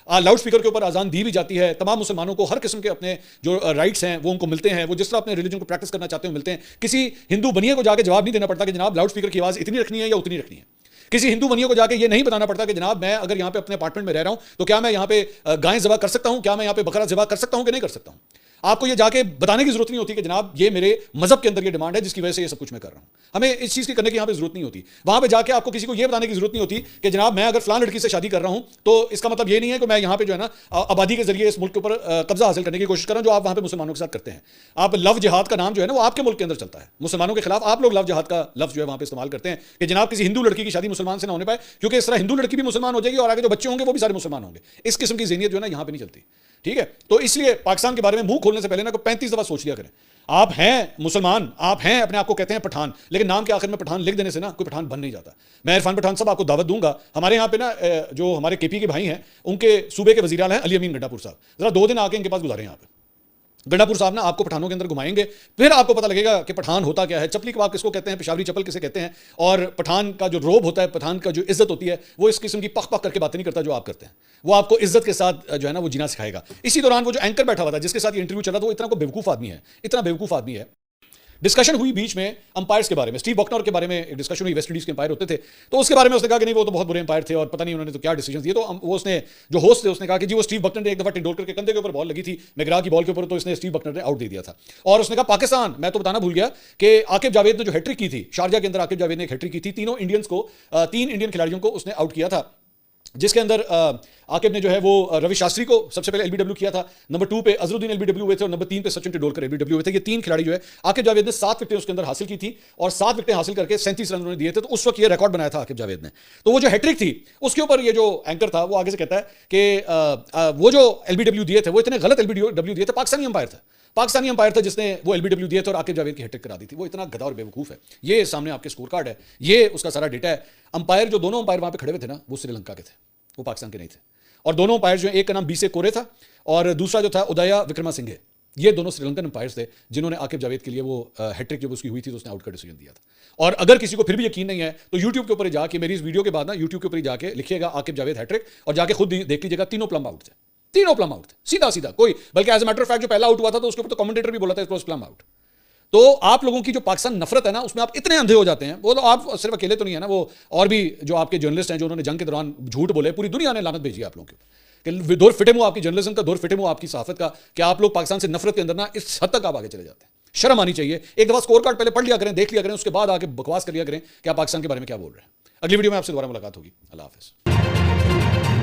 Loud speaker के ऊपर अजान दी भी जाती है, तमाम मुसलमानों को हर किस्म के अपने जो राइट्स हैं वो उनको मिलते हैं, वो जिस तरह अपने रिलीजन को प्रैक्टिस करना चाहते हैं मिलते हैं। किसी हिंदू बनिए को जाके जवाब नहीं देना पड़ता कि जनाब लाउड स्पीकर की आवाज़ इतनी रखनी है या उतनी रखनी है। किसी हिंदू बनिए को जाके ये नहीं बताना पड़ता कि जनाब मैं अगर यहाँ पे अपने अपार्टमेंट में रह रहा हूँ तो क्या मैं यहाँ पे गायें ज़िबा कर सकता हूँ, क्या मैं यहाँ पे बकरा ज़िबा कर सकता हूँ कि नहीं कर सकता हूँ। आपको ये जाके बताने की जरूरत नहीं होती कि जनाब ये मेरे मजहब के अंदर ये डिमांड है जिसकी वजह से ये सब कुछ मैं कर रहा हूं। हमें इस चीज़ की करने की यहाँ पे जरूरत नहीं होती। वहां पे जाके आपको किसी को ये बताने की जरूरत नहीं होती कि जनाब मैं अगर फलां लड़की से शादी कर रहा हूं तो इसका मतलब ये नहीं है कि मैं यहाँ पे जो है ना आबादी के जरिए इस मुल्क के ऊपर कब्जा हासिल करने की कोशिश कर रहा हूं, जो आप वहां पे मुसलमानों के साथ करते हैं। आप लव जिहाद का नाम जो है ना वो आपके मुल्क के अंदर चलता है, मुसलमानों के खिलाफ आप लोग लव जिहाद का लफ्ज जो है वहां पे इस्तेमाल करते हैं कि जनाब किसी हिंदू लड़की की शादी मुसलमान से ना होने पाए, क्योंकि इस तरह हिंदू लड़की भी मुसलमान हो जाएगी और आगे जो बच्चे होंगे वो भी सारे मुसलमान होंगे। इस किस्म की ज़हनियत जो है ना यहाँ पे नहीं चलती। ठीक है, तो इसलिए पाकिस्तान के बारे में मुंह खोलने से पहले ना को 35 दफा सोच लिया करें। आप हैं मुसलमान, आप हैं अपने आप को कहते हैं पठान, लेकिन नाम के आखिर में पठान लिख देने से ना कोई पठान बन नहीं जाता। मैं इरफान पठान साहब आपको दावत दूंगा, हमारे यहाँ पे ना जो हमारे केपी के भाई हैं उनके सूबे के वज़ीर आला हैं अली अमीन गंडापुर साहब, जरा 2 दिन आके इनके पास गुजारें। यहाँ पे गंडापुर साहब ना आपको पठानों के अंदर घुमाएंगे, फिर आपको पता लगेगा कि पठान होता क्या है, चपली कबाब किसको कहते हैं, पेशावरी चप्पल किसे कहते हैं, और पठान का जो रोब होता है, पठान का जो इज्जत होती है, वो इस किस्म की पख पख करके बातें नहीं करता जो आप करते हैं। वो आपको इज्जत के साथ जो है ना वो जीना सिखाएगा। इसी दौरान वो जो एंकर बैठा हुआ था जिसके साथ ये इंटरव्यू चला था वो इतना को बेवकूफ़ आदमी है, इतना बेवकूफ़ आदमी है। डिस्कशन हुई बीच में अंपायर्स के बारे में, स्टीव बकनर के बारे में एक डिस्कशन हुई, वेस्ट इंडीज के अंपायर होते थे, तो उसके बारे में उसने कहा कि नहीं वो तो बहुत बुरे अंपायर थे और पता नहीं उन्होंने तो क्या डिसीजन दिए। तो वो उसने जो होस्ट थे उसने कहा कि जी वो स्टीव बकनर ने एक दफा टेंडुलकर के कंधे के ऊपर बॉल लगी थी, मैकग्रा की बॉल के ऊपर, तो इसने स्टीव बकनर ने आउट दे दिया था। और उसने कहा पाकिस्तान, मैं तो बताना भूल गया कि आकिब जावेद ने जो हैट्रिक की थी शारजा के अंदर, आकिब जावेद ने एक हैट्रिक की थी, तीनों इंडियंस को 3 इंडियन खिलाड़ियों को उसने आउट किया था, जिसके अंदर आकिब ने जो है वो रवि शास्त्री को सबसे पहले एलबीडब्ल्यू किया था, नंबर 2 पे अजरुद्दीन एलबीडब्ल्यू हुए थे और नंबर 3 पे सचिन तेंदुलकर एलबीडब्ल्यू हुए थे। ये 3 खिलाड़ी जो है आकिब जावेद ने 7 विकेटें उसके अंदर हासिल की थी और 7 विकेटें हासिल करके 37 रन उन्होंने दिए थे। तो उस वक्त ये रिकॉर्ड बनाया था आकिब जावेद ने। तो वो जो हैट्रिक थी उसके ऊपर ये जो एंकर था वो आगे से कहता है कि वो जो एलबीडब्ल्यू दिए थे वो इतने गलत एलबीडब्ल्यू दिए थे, पाकिस्तानी अंपायर था जिसने वो एलबीडब्ल्यू दिए थे और आकिब जावेद की हैट्रिक करा दी थी। वो इतना गधा और बेवकूफ़ है। ये सामने आपके स्कोर कार्ड है, ये उसका सारा डेटा है। अंपायर जो दोनों अंपायर वहां पे खड़े हुए थे ना वो श्रीलंका के थे, वो पाकिस्तान के नहीं थे। और दोनों अंपायर जो एक का नाम बीसे कोरे था और दूसरा जो था उदया विक्रमासिंघे, ये दोनों श्रीलंकन अंपायर्स थे जिन्होंने आकिब जावेद के लिए वो हैट्रिक जब उसकी हुई थी तो उसने आउट का डिसीजन दिया था। और अगर किसी को फिर भी यकीन नहीं है तो यूट्यूब के ऊपर जाके, मेरी इस वीडियो के बाद ना यूट्यूब के ऊपर जाके लिखिएगा आकिब जावेद हैट्रिक और जाके खुद देख लीजिएगा, तीनों प्लम आउट थे, तीनों प्लम आउट थे, सीधा सीधा कोई, बल्कि as a matter of fact जो पहला आउट हुआ था तो उसके ऊपर तो कमेंटेटर भी बोला था इट प्लम आउट। तो आप लोगों की जो पाकिस्तान नफरत है ना उसमें आप इतने अंधे हो जाते हैं। वो तो आप सिर्फ अकेले तो नहीं है ना, वो और भी जो आपके जर्नलिस्ट हैं जो उन्होंने जंग के दौरान झूठ बोले, पूरी दुनिया ने लानत भेजी आप लोगों के दौर फिटे मुंह आपकी जर्नलिज्म का, दौर फिटे मुंह आपकी सहाफत का, कि आप लोग पाकिस्तान से नफरत के अंदर ना इस हद तक आप आगे चले जाते हैं। शर्म आनी चाहिए। एक दफा स्कोर कार्ड पहले पढ़ लिया करें, देख लिया करें, उसके बाद आके बकवास कर लिया करें कि आप पाकिस्तान के बारे में क्या बोल रहे हैं। अगली वीडियो में आपसे दोबारा मुलाकात होगी। अल्लाह हाफिज़।